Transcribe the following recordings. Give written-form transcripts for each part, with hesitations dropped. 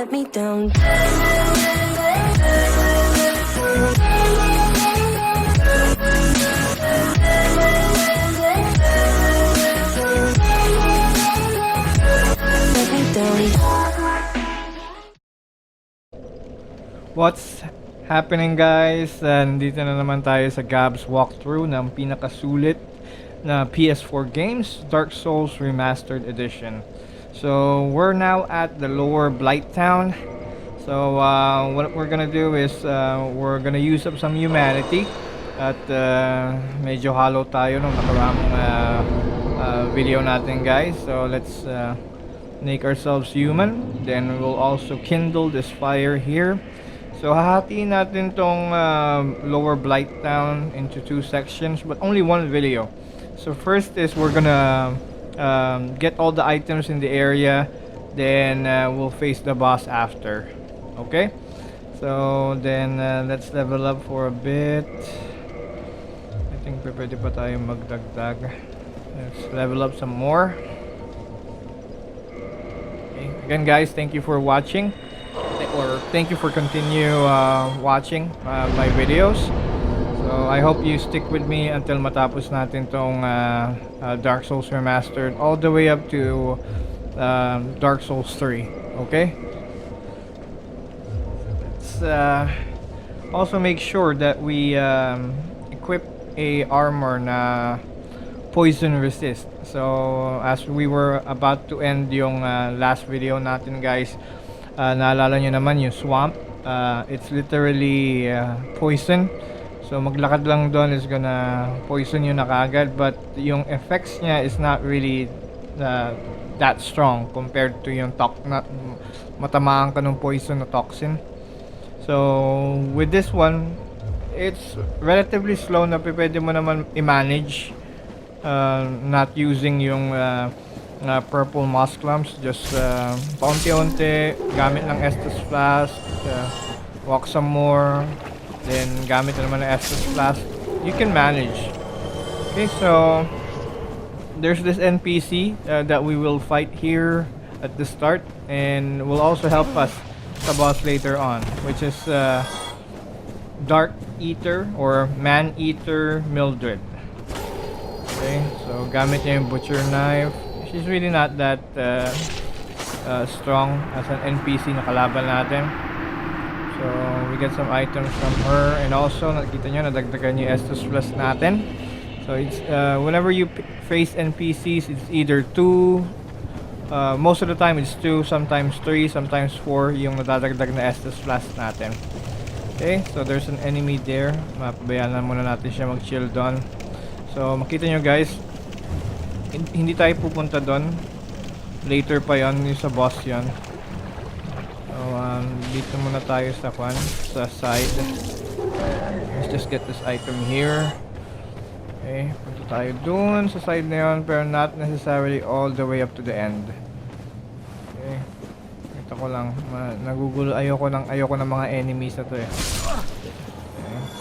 let me down. Let me down. What's happening, guys? Nandito na naman tayo sa Gabz walkthrough ng pinakasulit na PS4 games, Dark Souls Remastered Edition. So we're now at the lower Blight Town. So what we're gonna do is we're gonna use up some humanity at medyo hollow tayo nung nakaraang video natin, guys. So let's make ourselves human. Then we'll also kindle this fire here. So hahatiin natin tong lower Blight Town into two sections, but only one video. So first is we're gonna get all the items in the area, then we'll face the boss after. Okay, so then let's level up for a bit. I think pwede pa tayo magdagdag. Let's level up some more. Okay. Again, guys, thank you for watching, or thank you for continue watching my videos. So I hope you stick with me until matapos natin tong Dark Souls Remastered all the way up to Dark Souls 3. Okay? Let's also make sure that we equip a armor na poison resist. So as we were about to end yung last video natin, guys, naalala nyo naman yung swamp. It's literally poison. So maglakad lang doon is gonna poison you na kagad, but yung effects niya is not really that strong compared to yung matamaan ka ng poison na toxin. So with this one, it's relatively slow na pwede mo naman i-manage, not using yung purple moss clumps. Just paunti-unti, gamit ng Estus Flask, walk some more, then gamit naman ng Estus Flask, you can manage. Okay, so there's this NPC that we will fight here at the start, and will also help us sa boss later on, which is Dark Eater or Man Eater Mildred. Okay, so gamit niya yung butcher knife. She's really not that strong as an NPC na kalaban natin. So we get some items from her, and also nakita nyo nadagdagan yung Estus Plus natin. So it's whenever you face NPCs, it's either 2, most of the time it's 2, sometimes 3, sometimes 4 yung nadadagdag na Estus Plus natin. Okay, so there's an enemy there. Mapabayaan na muna natin siya mag-chill doon. So makita nyo, guys, hindi tayo pupunta doon, later pa yon, yung sa boss yon. So dito muna tayo sa side. Let's just get this item here. Okay, punta tayo dun sa side na yon, pero not necessarily all the way up to the end. Okay, ito ko lang, nagugulo, ayoko ng mga enemies na to eh.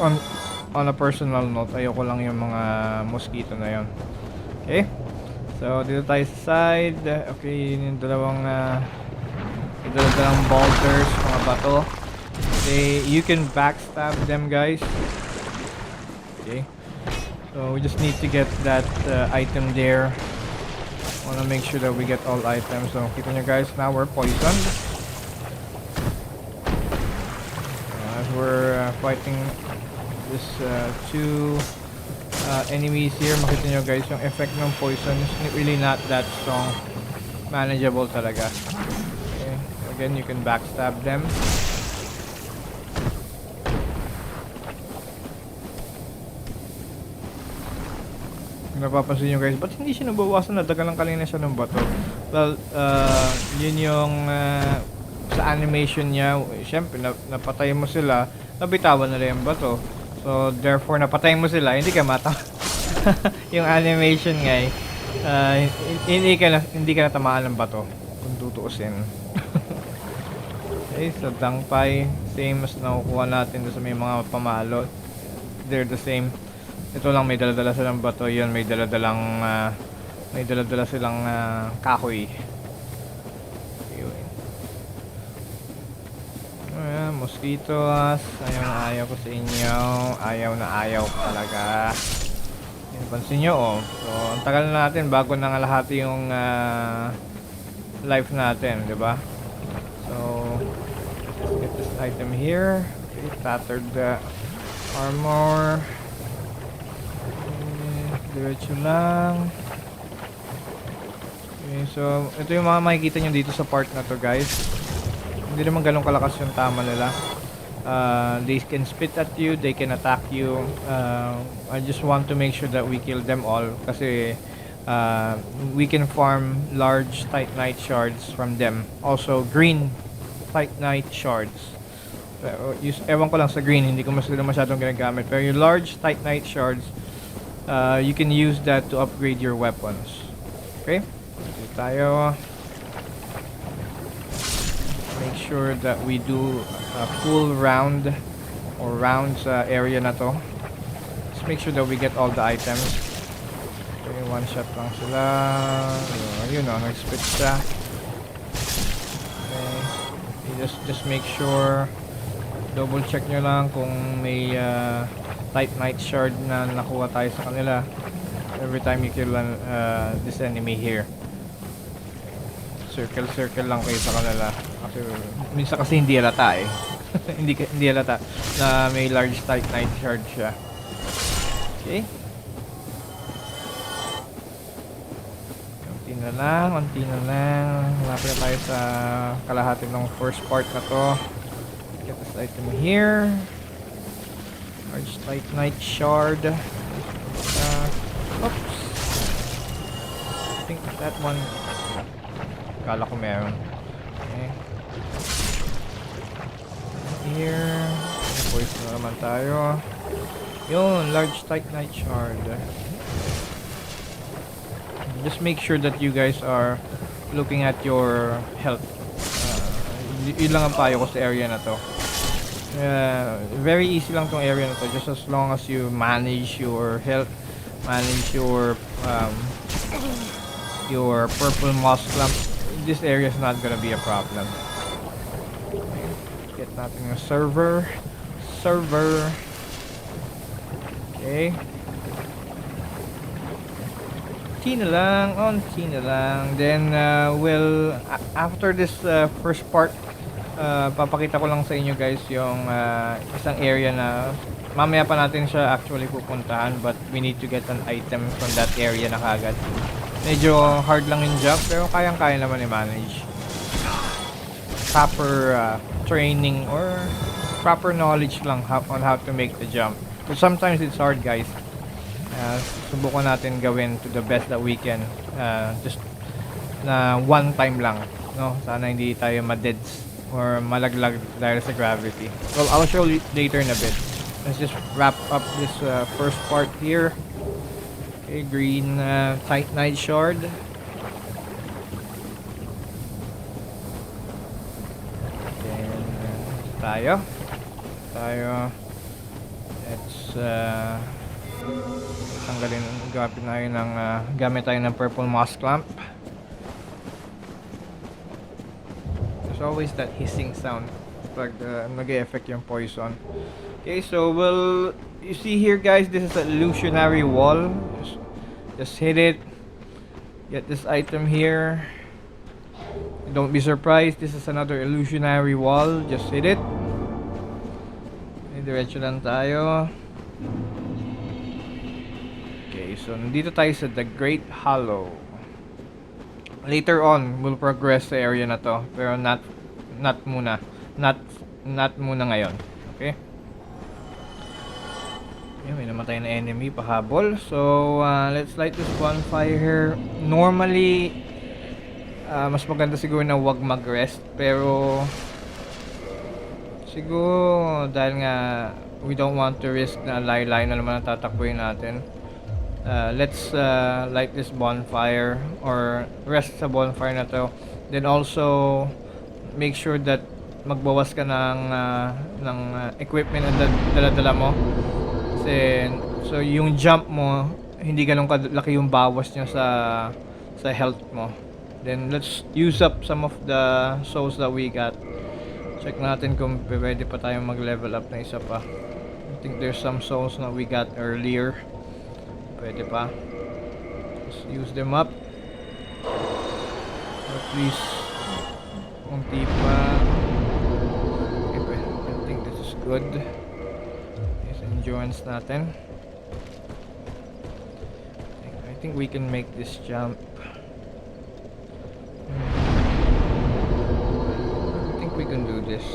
Okay. On a personal note, ayoko lang yung mga mosquito na yon. Okay, so dito tayo sa side. Okay, yung dalawang boulders, mga bato. Okay, you can backstab them, guys. Okay, so we just need to get that item there. Wanna make sure that we get all items. So kita nyo, guys, now we're poisoned. As we're fighting this two enemies here, makita nyo, guys, yung effect ng poison is really not that strong. Manageable talaga. Okay, again, you can backstab them. Napapansin nyo, guys, ba't hindi siya nabawasan? Nadagalan kanina siya ng bato. Well, yun yung sa animation niya. Siyempre, napatay mo sila, nabitawan nila yung bato. So therefore, napatay mo sila, hindi ka mata. Yung animation nga hindi ka natamaan ng bato kung tutuusin. Okay, so dangpay, same as nakukuha natin sa may mga pamalo. They're the same. Ito lang, may dala-dala silang bato. Yun, may dala-dalang kahoy. Mosquitoes. Ayaw ko sa inyo. Ayaw talaga. Pansin nyo, oh. So, ang tagal na natin bago nangalahati yung life natin, di ba? So, let's get this item here. Okay, tattered armor. Okay, diretso lang. Okay, so, ito yung mga makikita nyo dito sa part na to, guys. Hindi naman ganun kalakas yung tama nila. They can spit at you, they can attack you. I just want to make sure that we kill them all kasi we can farm large titanite shards from them. Also green titanite shards. Ewan ko lang sa green, hindi ko masyadong ginagamit. Pero yung large titanite shards, you can use that to upgrade your weapons. Okay? Dito tayo. Make sure that we do a full round or rounds area na to. Just make sure that we get all the items. Okay, one shot lang sila. Yun o, nag-spit siya. Okay. Just make sure, double check nyo lang kung may titanite shard na nakuha tayo sa kanila every time you kill this enemy here. Circle lang kayo sa kanila. Kasi minsan kasi hindi halata eh. hindi halata na may large titanite shard siya. Okay. Konti na lang. Malapit na tayo sa kalahati ng first part na to. Get this item here. Large titanite shard. Oops. I think that one. Kala ko meron. Okay. Here. Poison na naman tayo. Yun, large titanite shard. Just make sure that you guys are looking at your health. Yun lang ang payo ko sa area na to. Very easy lang tong area na to. Just as long as you manage your health, manage your purple moss clump, this area is not gonna be a problem. Okay. Get natin yung server. Okay. Konti na lang. Then we'll after this first part, papakita ko lang sa inyo guys yung isang area na mamaya pa natin siya actually pupuntahan, but we need to get an item from that area na kagad. Medyo hard lang yung jump, pero kayang-kaya naman i-manage. Proper training or proper knowledge lang on how to make the jump. But sometimes it's hard, guys. Subukan natin gawin to the best that we can. Just na one time lang. No? Sana hindi tayo ma-deads or malaglag dahil sa gravity. Well, I'll show you later in a bit. Let's just wrap up this first part here. Okay, green titanite shard. Then tayo. Let's tanggalin, gamit tayo ng purple moss clamp. There's always that hissing sound pag nag-e-effect yung poison. Okay, so you see here guys, this is an illusionary wall. Just hit it. Get this item here. Don't be surprised, this is another illusionary wall. Just hit it. Diretso lang tayo. Okay, so nandito tayo sa The Great Hollow. Later on, we'll progress sa area na to, pero not muna ngayon. Okay? Ayan, may namatay na enemy, pahabol. So, let's light this bonfire here. Normally, mas maganda siguro na wag mag-rest, pero siguro dahil nga we don't want to risk na layo-layo na naman ang tatakbuhin natin. Let's light this bonfire or rest sa bonfire na to. Then also make sure that magbawas ka ng equipment na dala-dala mo. Kasi so yung jump mo hindi ganun kalaki yung bawas niya sa health mo. Then let's use up some of the souls that we got. Check natin kung pwede pa tayong mag-level up na isa pa. I think there's some souls na we got earlier. Pwede pa. Let's use them up. At least konti pa. Okay, I think this is good. Yes, endurance natin. I think we can make this jump. I think we can do this.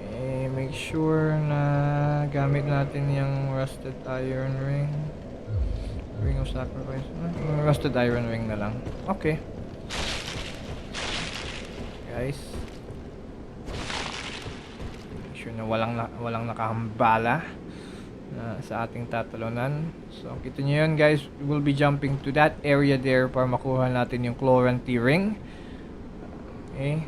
Okay, make sure na gamit natin yung rusted iron ring. Ring of sacrifice. Rusted iron ring na lang. Okay. Guys. Make sure na walang nakahambala sa ating tatalunan. So, kita nyo yun guys. We'll be jumping to that area there para makuha natin yung Chlorantine ring. Okay.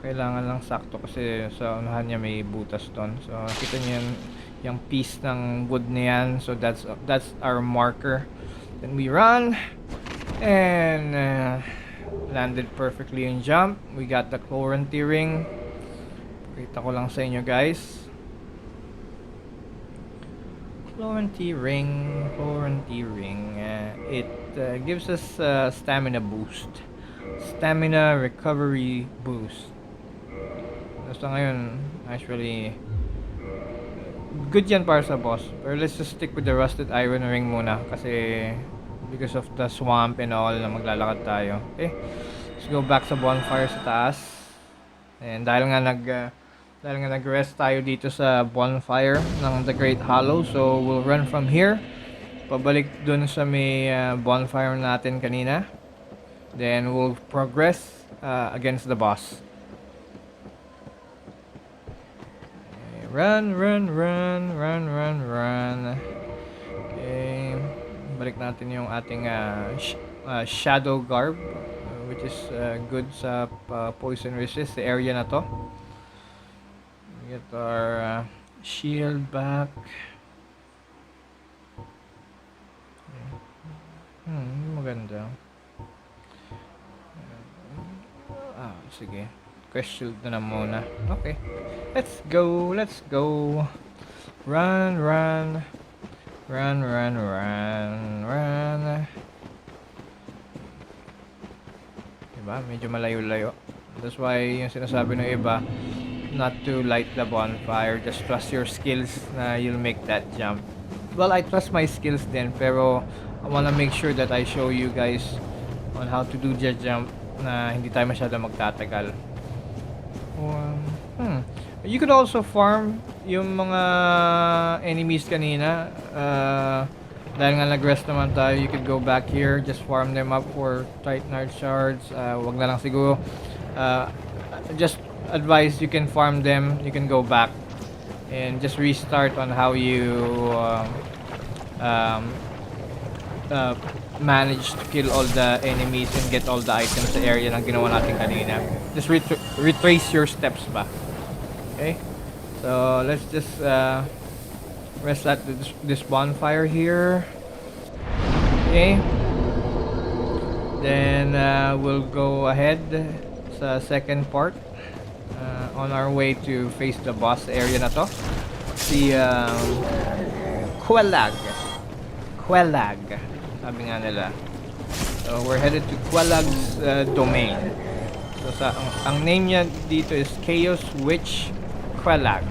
Kailangan lang sakto kasi sa unahan niya may butas doon. So, kita nyo yun, yung piece ng wood na yan. So, that's our marker. Then we run. And landed perfectly in jump. We got the Chlorantine ring. Kita ko lang sa inyo guys. Chlorantine ring. It gives us stamina boost. Stamina recovery boost. So ngayon, actually, good yan para sa boss. Pero let's just stick with the rusted iron ring muna kasi because of the swamp and all na maglalakad tayo. Okay, let's go back sa bonfire sa taas. And dahil nga nag-rest tayo dito sa bonfire ng The Great Hollow, so we'll run from here pabalik dun sa may bonfire natin kanina. Then we'll progress against the boss. Okay, run. Okay, balik natin yung ating shadow garb, which is good sa poison resist, the area na to. Get our shield back. Maganda. Sige. Quest shield na muna. Okay. Let's go. Run. Diba? Medyo malayo-layo. That's why yung sinasabi ng iba, not to light the bonfire. Just trust your skills na you'll make that jump. Well, I trust my skills din, pero I wanna make sure that I show you guys on how to do the jump na hindi tayo masyado magtatagal. You could also farm yung mga enemies kanina. Dahil nga nag-rest naman tayo, you could go back here, just farm them up for Titanite shards. Wag na lang siguro. Just advise, you can farm them, you can go back and just restart on how you manage to kill all the enemies and get all the items sa area na ginawa natin kanina. Just retrace your steps ba. Okay, so let's just rest at this bonfire here. Okay, then we'll go ahead sa second part on our way to face the boss area na to, si Quelag, sabi nga nila. So we're headed to Quelag's domain. So ang name niya dito is Chaos Witch Quelag.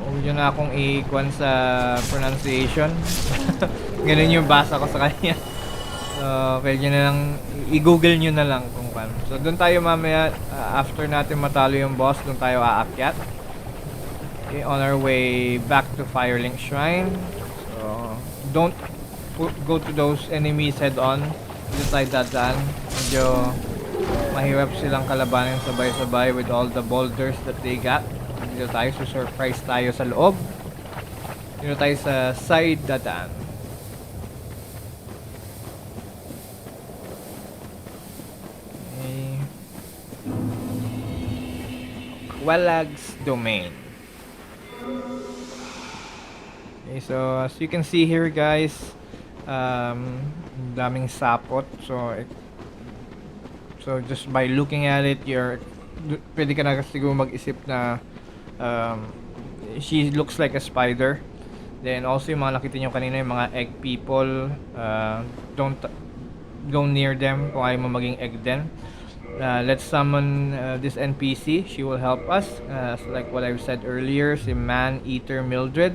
Huwag yun na akong i-kwan sa pronunciation. Ganun yung basa ko sa kanya. So pwede na lang i-google nyo na lang kung kan. So doon tayo mamaya, after natin matalo yung boss, doon tayo aakyat. Okay, on our way back to Firelink Shrine. So don't go to those enemies head on. Dito tayo dadaan. Medyo mahirap silang kalabanin sabay-sabay with all the boulders that they got. Dito tayo, surprise tayo sa loob. Dito tayo sa side dadaan. Okay. Quelag's domain. Okay, so as you can see here guys, daming sapot. So So just by looking at it, pwede ka na siguro mag-isip na she looks like a spider. Then also yung mga nakita nyo kanina, yung mga egg people, don't go near them kung ayaw mo maging egg din. Let's summon this NPC. She will help us, like what I've said earlier, si Man-Eater Mildred.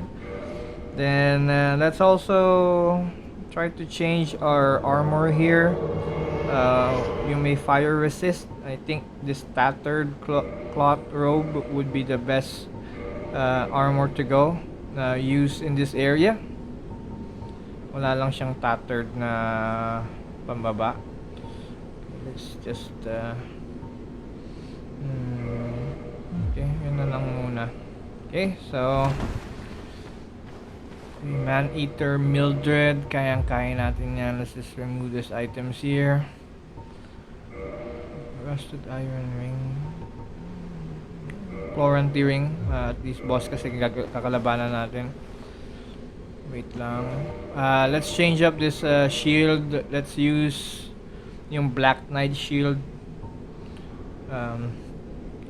Then let's also try to change our armor here. You may fire resist. I think this tattered cloth robe would be the best armor to go use in this area. Wala lang siyang tattered na pambaba. Let's just okay, yun na lang muna. Okay, so Man-Eater Mildred, kayang-kaya natin yan. Let's just remove these items here. Rusted iron ring, Florentine ring, at least boss kasi kakalabanan natin. Wait lang. Let's change up this shield. Let's use yung Black Knight shield.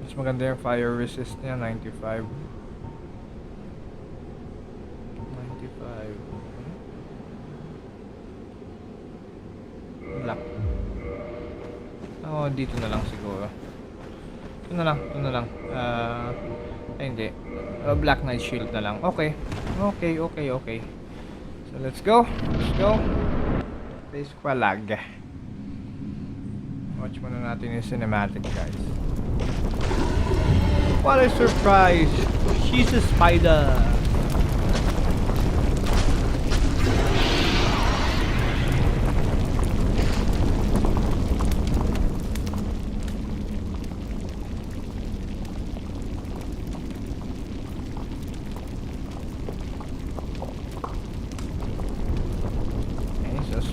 Mas maganda yung fire resist niya, 95. Black. Dito na lang siguro. Ito na lang. Hindi. Black Knight shield na lang. Okay. So let's go. Place kwalag. Watch muna natin yung cinematic, guys. What a surprise! She's a spider!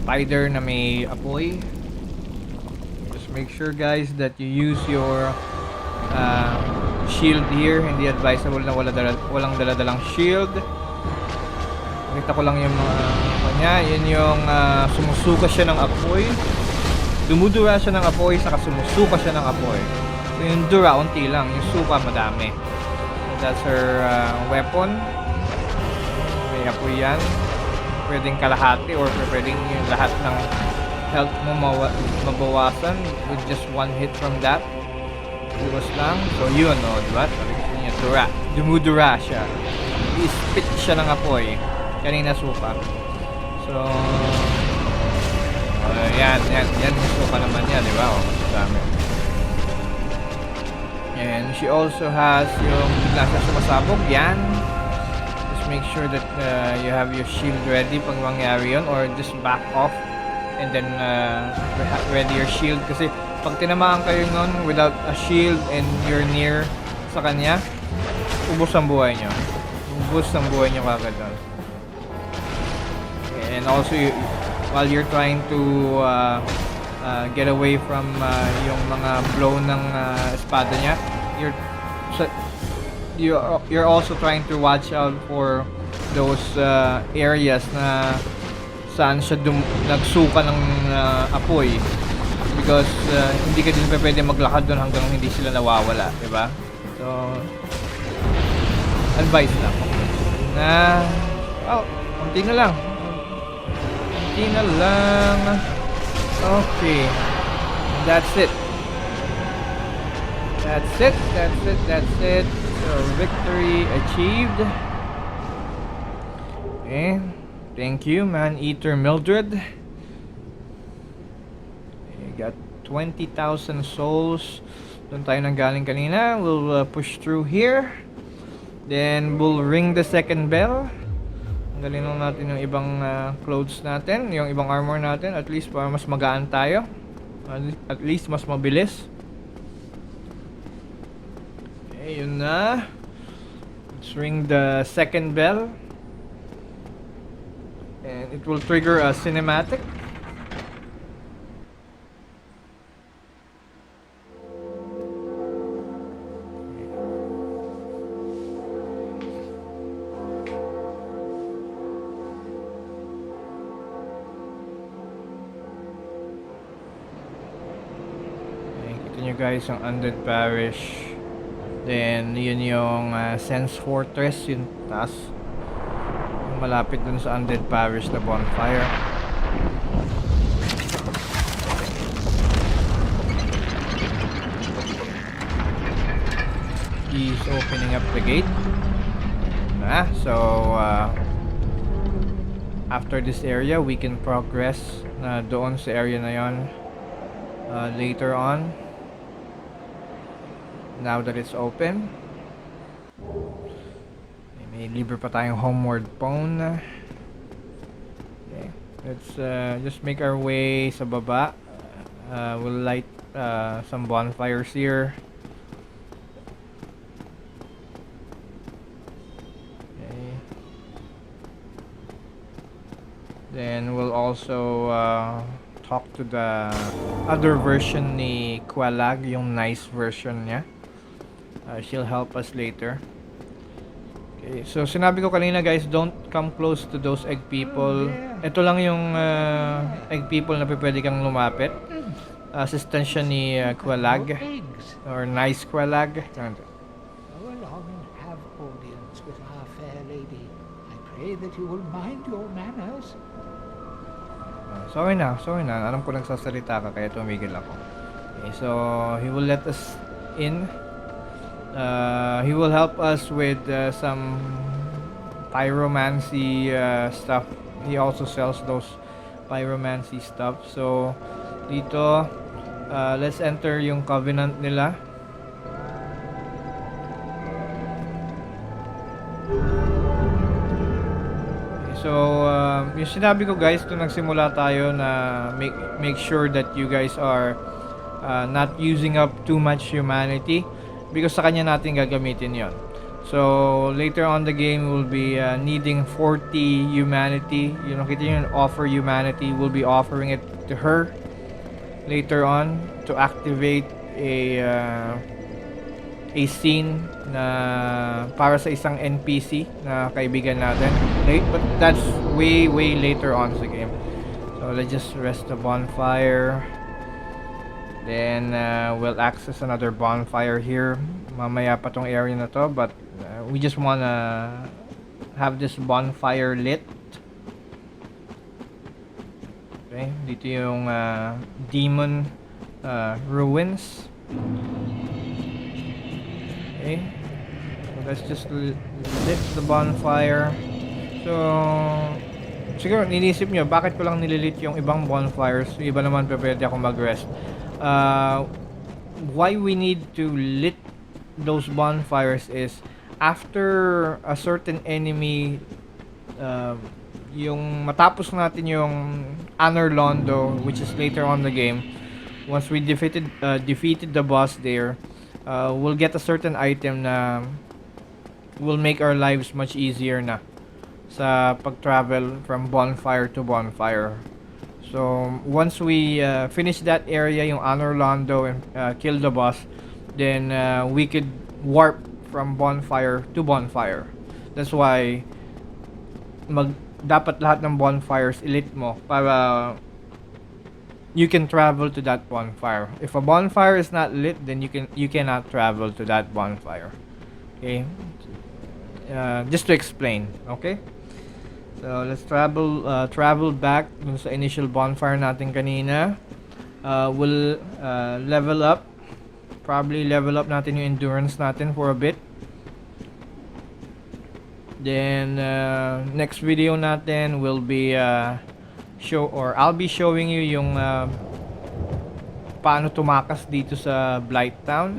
Spider na may apoy. Just make sure, guys, that you use your shield here. Hindi advisable na walang dala-dalang shield. Nakita ko lang yung mga kanya. Yun yung sumusuka siya ng apoy. Dumudura siya ng apoy, saka sumusuka siya ng apoy. So, yung dura, unti lang. Yung suka, madami. That's her weapon. May apoy yan. Pwedeng kalahati or pwedeng yung lahat ng health mo mabawasan with just one hit from that. Iwas lang. So yun, diba? Sabi ko niya, dumudura siya. I-spit siya ng apoy. Kanina suka. So yan yung suka naman yan, diba? Mas dami. And she also has yung bigla siya sumasabog. Yan. Make sure that you have your shield ready pag mangyari yun, or just back off and then ready your shield, kasi pag tinamaan kayo nun without a shield and you're near sa kanya, ubos ang buhay nyo kagad nun. And also while you're trying to get away from yung mga blow ng espada niya, you're also trying to watch out for those areas na saan siya nagsuka ng apoy, because hindi ka din pwede maglakad doon hanggang hindi sila nawawala, diba? So advice lang na konti na lang. Okay, that's it. So, victory achieved. Okay. Thank you, Man-Eater Mildred. You got 20,000 souls. Doon tayo nanggaling kanina. We'll push through here. Then, we'll ring the second bell. Tanggalin lang natin yung ibang clothes natin. Yung ibang armor natin. At least para mas magaan tayo. At least mas mabilis. Yun na. Let's ring the second bell. And it will trigger a cinematic. nyo guys yung Undead Parish. Then yun yung Sense Fortress, yung taas. Yung malapit dun sa Undead Parish na bonfire. He's opening up the gate. So after this area we can progress doon sa area na yon later on, now that it's open. May libre pa tayong homeward phone. Okay, let's just make our way sa baba. We'll light some bonfires here. Then we'll also talk to the other version ni Qualag, yung nice version niya. She'll help us later. Okay, so sinabi ko kanina guys, don't come close to those egg people. Ito lang yung egg people na pwede kang lumapit. Assistant siya ni Qualag, or nice Qualag. Go along and have audience with our fair lady. I pray that you will mind your manners. Sorry na. Alam ko nagsasalita ka kaya tumigil ako. Okay, so he will let us in. He will help us with some pyromancy stuff. He also sells those pyromancy stuff. So dito, let's enter yung covenant nila. So, yung sinabi ko guys, nung nagsimula tayo na make sure that you guys are not using up too much humanity, because sa kanya natin gagamitin yon. So, later on the game, we'll be needing 40 humanity. You know, kita yung offer humanity, we'll be offering it to her later on to activate a scene na para sa isang NPC na kaibigan natin. But that's way later on sa game. So let's just rest the bonfire. Then we'll access another bonfire here. Mamaya pa tong area na to, but we just wanna have this bonfire lit. Okay, dito yung demon ruins. Okay, so let's just lit the bonfire. So siguro nilisip nyo bakit ko lang nililit yung ibang bonfires, yung iba naman pwede ako mag-rest. Why we need to lit those bonfires is after a certain enemy, yung matapos natin yung Honor Londo, which is later on the game, once we defeated the boss there, we'll get a certain item na will make our lives much easier na sa pag-travel from bonfire to bonfire. So once we finish that area, yung Honor Londo, and kill the boss, then we could warp from bonfire to bonfire. That's why dapat lahat ng bonfires elite mo para you can travel to that bonfire. If a bonfire is not lit, then you cannot travel to that bonfire. Okay, just to explain. Okay, so let's travel back dun sa initial bonfire natin kanina. We'll level up, probably level up natin yung endurance natin for a bit. Then next video natin will be I'll be showing you yung paano tumakas dito sa Blight Town,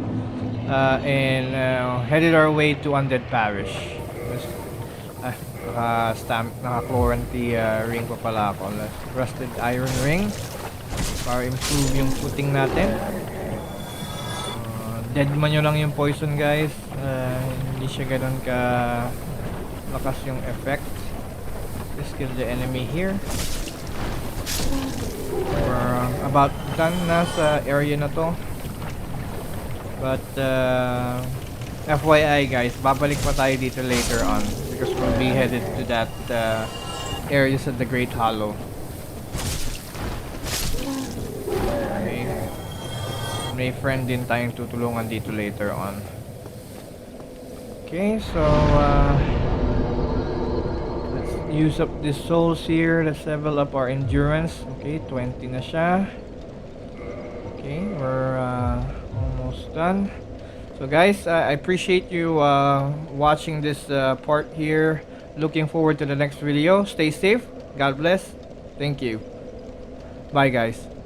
and headed our way to Undead Parish. Naka-Chloranthy ring pa pala ako. Rusted Iron Ring para improve yung footing natin. Dead man nyo lang yung poison guys, hindi siya ganun ka lakas yung effect. Just kill the enemy here. We're about done na sa area na to, but FYI guys, babalik pa tayo dito later on because we'll be headed to that areas at the Great Hollow. Okay. may friend din tayong tutulungan dito later on. Okay, so let's use up the souls here. Let's level up our endurance. Okay, 20 na siya. Okay, we're almost done. So guys, I appreciate you watching this part here. Looking forward to the next video. Stay safe. God bless. Thank you. Bye guys.